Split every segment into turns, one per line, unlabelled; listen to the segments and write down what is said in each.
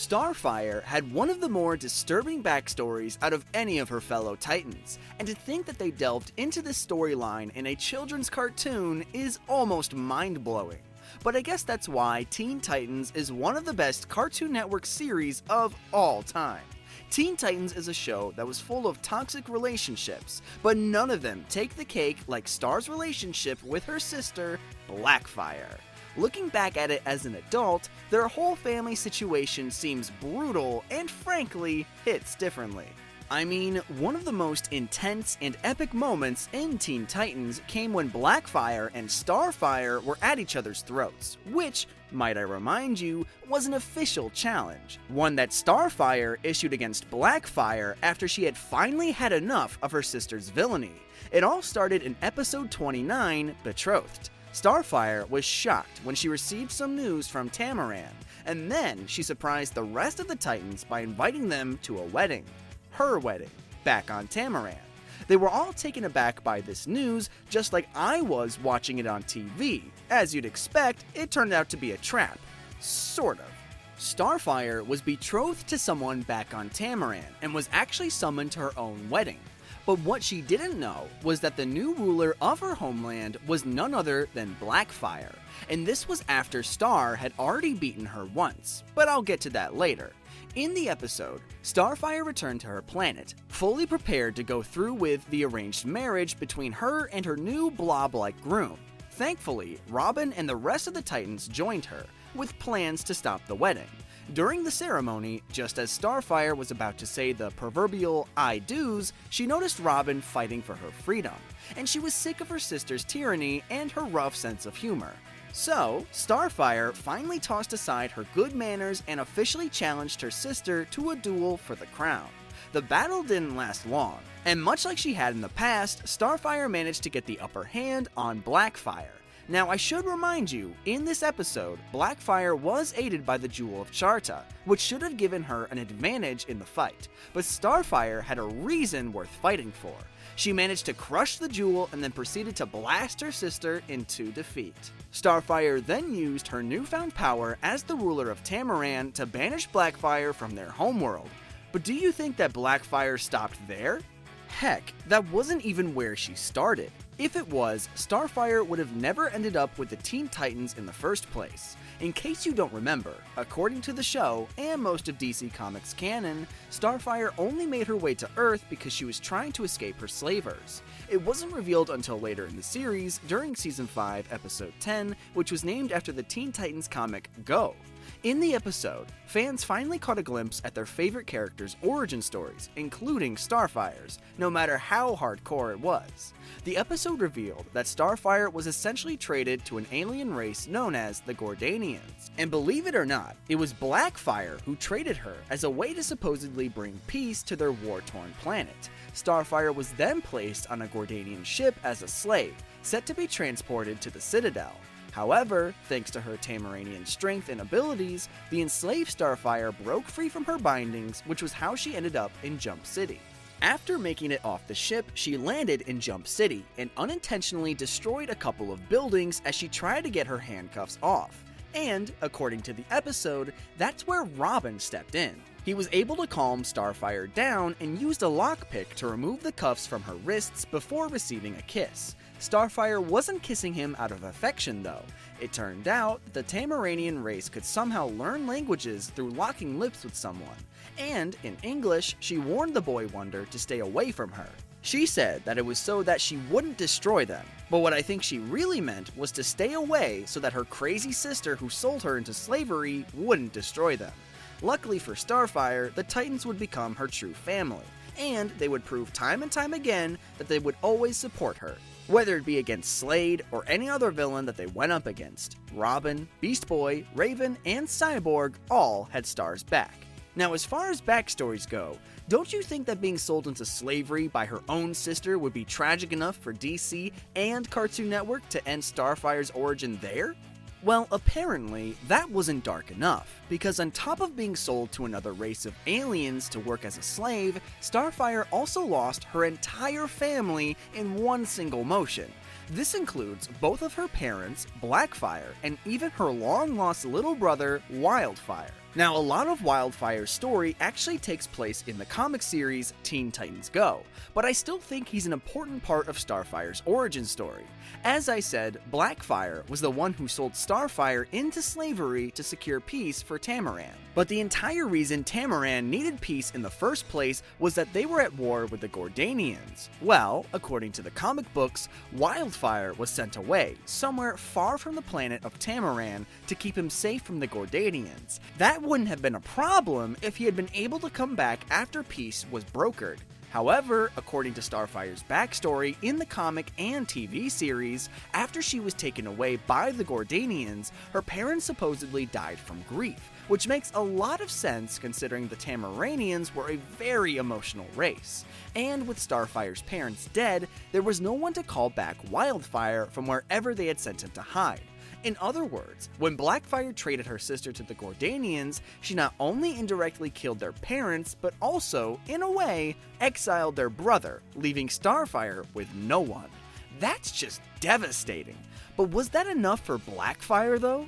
Starfire had one of the more disturbing backstories out of any of her fellow Titans, and to think that they delved into this storyline in a children's cartoon is almost mind-blowing. But I guess that's why Teen Titans is one of the best Cartoon Network series of all time. Teen Titans is a show that was full of toxic relationships, but none of them take the cake like Star's relationship with her sister, Blackfire. Looking back at it as an adult, their whole family situation seems brutal and frankly hits differently. I mean, one of the most intense and epic moments in Teen Titans came when Blackfire and Starfire were at each other's throats, which, might I remind you, was an official challenge, one that Starfire issued against Blackfire after she had finally had enough of her sister's villainy. It all started in episode 29, Betrothed. Starfire was shocked when she received some news from Tamaran, and then she surprised the rest of the Titans by inviting them to a wedding. Her wedding, back on Tamaran. They were all taken aback by this news, just like I was watching it on TV. As you'd expect, it turned out to be a trap. Sort of. Starfire was betrothed to someone back on Tamaran, and was actually summoned to her own wedding. But what she didn't know was that the new ruler of her homeland was none other than Blackfire, and this was after Star had already beaten her once, but I'll get to that later. In the episode, Starfire returned to her planet, fully prepared to go through with the arranged marriage between her and her new blob-like groom. Thankfully, Robin and the rest of the Titans joined her, with plans to stop the wedding. During the ceremony, just as Starfire was about to say the proverbial I do's, she noticed Robin fighting for her freedom, and she was sick of her sister's tyranny and her rough sense of humor. So, Starfire finally tossed aside her good manners and officially challenged her sister to a duel for the crown. The battle didn't last long, and much like she had in the past, Starfire managed to get the upper hand on Blackfire. Now, I should remind you, in this episode, Blackfire was aided by the Jewel of Charta, which should have given her an advantage in the fight, but Starfire had a reason worth fighting for. She managed to crush the jewel and then proceeded to blast her sister into defeat. Starfire then used her newfound power as the ruler of Tamaran to banish Blackfire from their homeworld. But do you think that Blackfire stopped there? Heck, that wasn't even where she started. If it was, Starfire would have never ended up with the Teen Titans in the first place. In case you don't remember, according to the show, and most of DC Comics canon, Starfire only made her way to Earth because she was trying to escape her slavers. It wasn't revealed until later in the series, during Season 5, Episode 10, which was named after the Teen Titans comic Go. In the episode, fans finally caught a glimpse at their favorite characters' origin stories, including Starfire's, no matter how hardcore it was. The episode revealed that Starfire was essentially traded to an alien race known as the Gordanians. And believe it or not, it was Blackfire who traded her as a way to supposedly bring peace to their war-torn planet. Starfire was then placed on a Gordanian ship as a slave, set to be transported to the Citadel. However, thanks to her Tamaranian strength and abilities, the enslaved Starfire broke free from her bindings, which was how she ended up in Jump City. After making it off the ship, she landed in Jump City and unintentionally destroyed a couple of buildings as she tried to get her handcuffs off. And, according to the episode, that's where Robin stepped in. He was able to calm Starfire down and used a lockpick to remove the cuffs from her wrists before receiving a kiss. Starfire wasn't kissing him out of affection though. It turned out that the Tamaranian race could somehow learn languages through locking lips with someone, and in English, she warned the boy wonder to stay away from her. She said that it was so that she wouldn't destroy them, but what I think she really meant was to stay away so that her crazy sister who sold her into slavery wouldn't destroy them. Luckily for Starfire, the Titans would become her true family, and they would prove time and time again that they would always support her. Whether it be against Slade or any other villain that they went up against, Robin, Beast Boy, Raven, and Cyborg all had Star's back. Now, as far as backstories go, don't you think that being sold into slavery by her own sister would be tragic enough for DC and Cartoon Network to end Starfire's origin there? Well, apparently, that wasn't dark enough, because on top of being sold to another race of aliens to work as a slave, Starfire also lost her entire family in one single motion. This includes both of her parents, Blackfire, and even her long-lost little brother, Wildfire. Now, a lot of Wildfire's story actually takes place in the comic series Teen Titans Go, but I still think he's an important part of Starfire's origin story. As I said, Blackfire was the one who sold Starfire into slavery to secure peace for Tamaran. But the entire reason Tamaran needed peace in the first place was that they were at war with the Gordanians. Well, according to the comic books, Wildfire was sent away, somewhere far from the planet of Tamaran, to keep him safe from the Gordanians. That wouldn't have been a problem if he had been able to come back after peace was brokered. However, according to Starfire's backstory in the comic and TV series, after she was taken away by the Gordanians, her parents supposedly died from grief, which makes a lot of sense considering the Tamaranians were a very emotional race. And with Starfire's parents dead, there was no one to call back Wildfire from wherever they had sent him to hide. In other words, when Blackfire traded her sister to the Gordanians, she not only indirectly killed their parents, but also, in a way, exiled their brother, leaving Starfire with no one. That's just devastating. But was that enough for Blackfire though?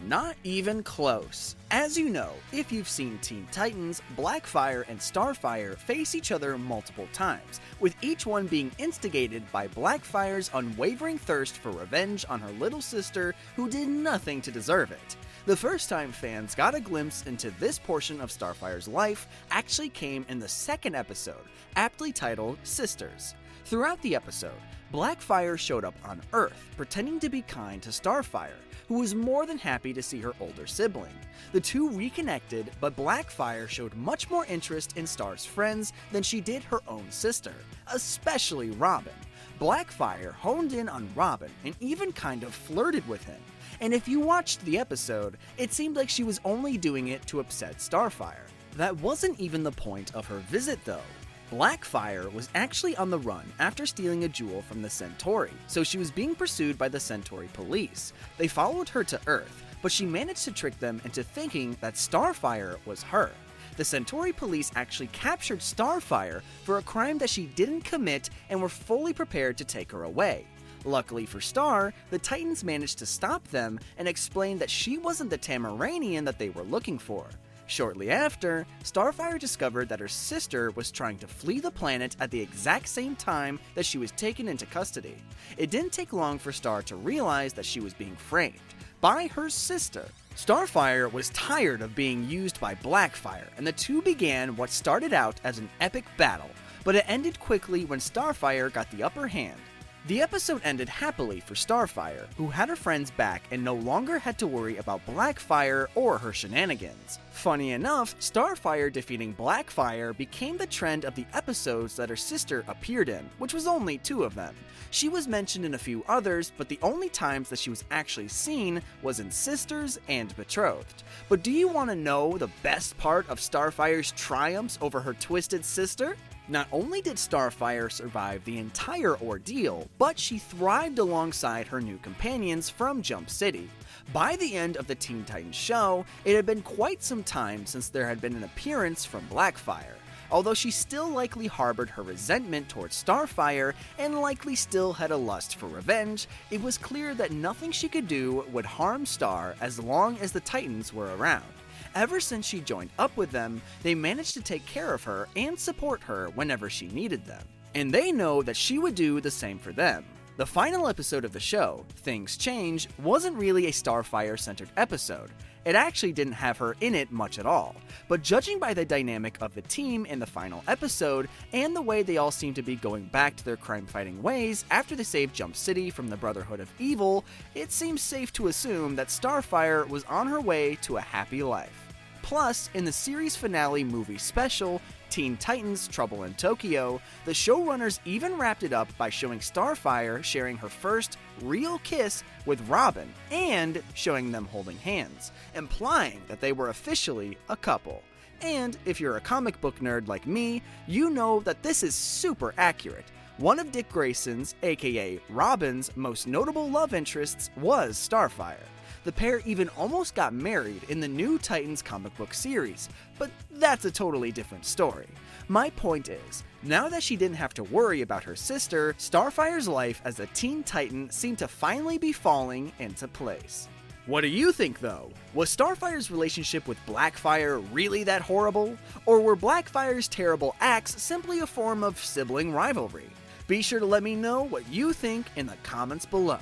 Not even close. As you know, if you've seen Teen Titans, Blackfire and Starfire face each other multiple times, with each one being instigated by Blackfire's unwavering thirst for revenge on her little sister who did nothing to deserve it. The first time fans got a glimpse into this portion of Starfire's life actually came in the second episode, aptly titled Sisters. Throughout the episode, Blackfire showed up on Earth, pretending to be kind to Starfire, who was more than happy to see her older sibling. The two reconnected, but Blackfire showed much more interest in Star's friends than she did her own sister, especially Robin. Blackfire honed in on Robin and even kind of flirted with him. And if you watched the episode, it seemed like she was only doing it to upset Starfire. That wasn't even the point of her visit though. Blackfire was actually on the run after stealing a jewel from the Centauri, so she was being pursued by the Centauri police. They followed her to Earth, but she managed to trick them into thinking that Starfire was her. The Centauri police actually captured Starfire for a crime that she didn't commit and were fully prepared to take her away. Luckily for Star, the Titans managed to stop them and explain that she wasn't the Tamaranian that they were looking for. Shortly after, Starfire discovered that her sister was trying to flee the planet at the exact same time that she was taken into custody. It didn't take long for Star to realize that she was being framed by her sister. Starfire was tired of being used by Blackfire, and the two began what started out as an epic battle, but it ended quickly when Starfire got the upper hand. The episode ended happily for Starfire, who had her friends back and no longer had to worry about Blackfire or her shenanigans. Funny enough, Starfire defeating Blackfire became the trend of the episodes that her sister appeared in, which was only 2 of them. She was mentioned in a few others, but the only times that she was actually seen was in Sisters and Betrothed. But do you want to know the best part of Starfire's triumphs over her twisted sister? Not only did Starfire survive the entire ordeal, but she thrived alongside her new companions from Jump City. By the end of the Teen Titans show, it had been quite some time since there had been an appearance from Blackfire. Although she still likely harbored her resentment towards Starfire and likely still had a lust for revenge, it was clear that nothing she could do would harm Star as long as the Titans were around. Ever since she joined up with them, they managed to take care of her and support her whenever she needed them. And they know that she would do the same for them. The final episode of the show, Things Change, wasn't really a Starfire-centered episode. It actually didn't have her in it much at all. But judging by the dynamic of the team in the final episode, and the way they all seem to be going back to their crime-fighting ways after they saved Jump City from the Brotherhood of Evil, it seems safe to assume that Starfire was on her way to a happy life. Plus, in the series finale movie special, Teen Titans Trouble in Tokyo, the showrunners even wrapped it up by showing Starfire sharing her first real kiss with Robin and showing them holding hands, implying that they were officially a couple. And if you're a comic book nerd like me, you know that this is super accurate. One of Dick Grayson's, aka Robin's, most notable love interests was Starfire. The pair even almost got married in the new Titans comic book series, but that's a totally different story. My point is, now that she didn't have to worry about her sister, Starfire's life as a Teen Titan seemed to finally be falling into place. What do you think though? Was Starfire's relationship with Blackfire really that horrible? Or were Blackfire's terrible acts simply a form of sibling rivalry? Be sure to let me know what you think in the comments below.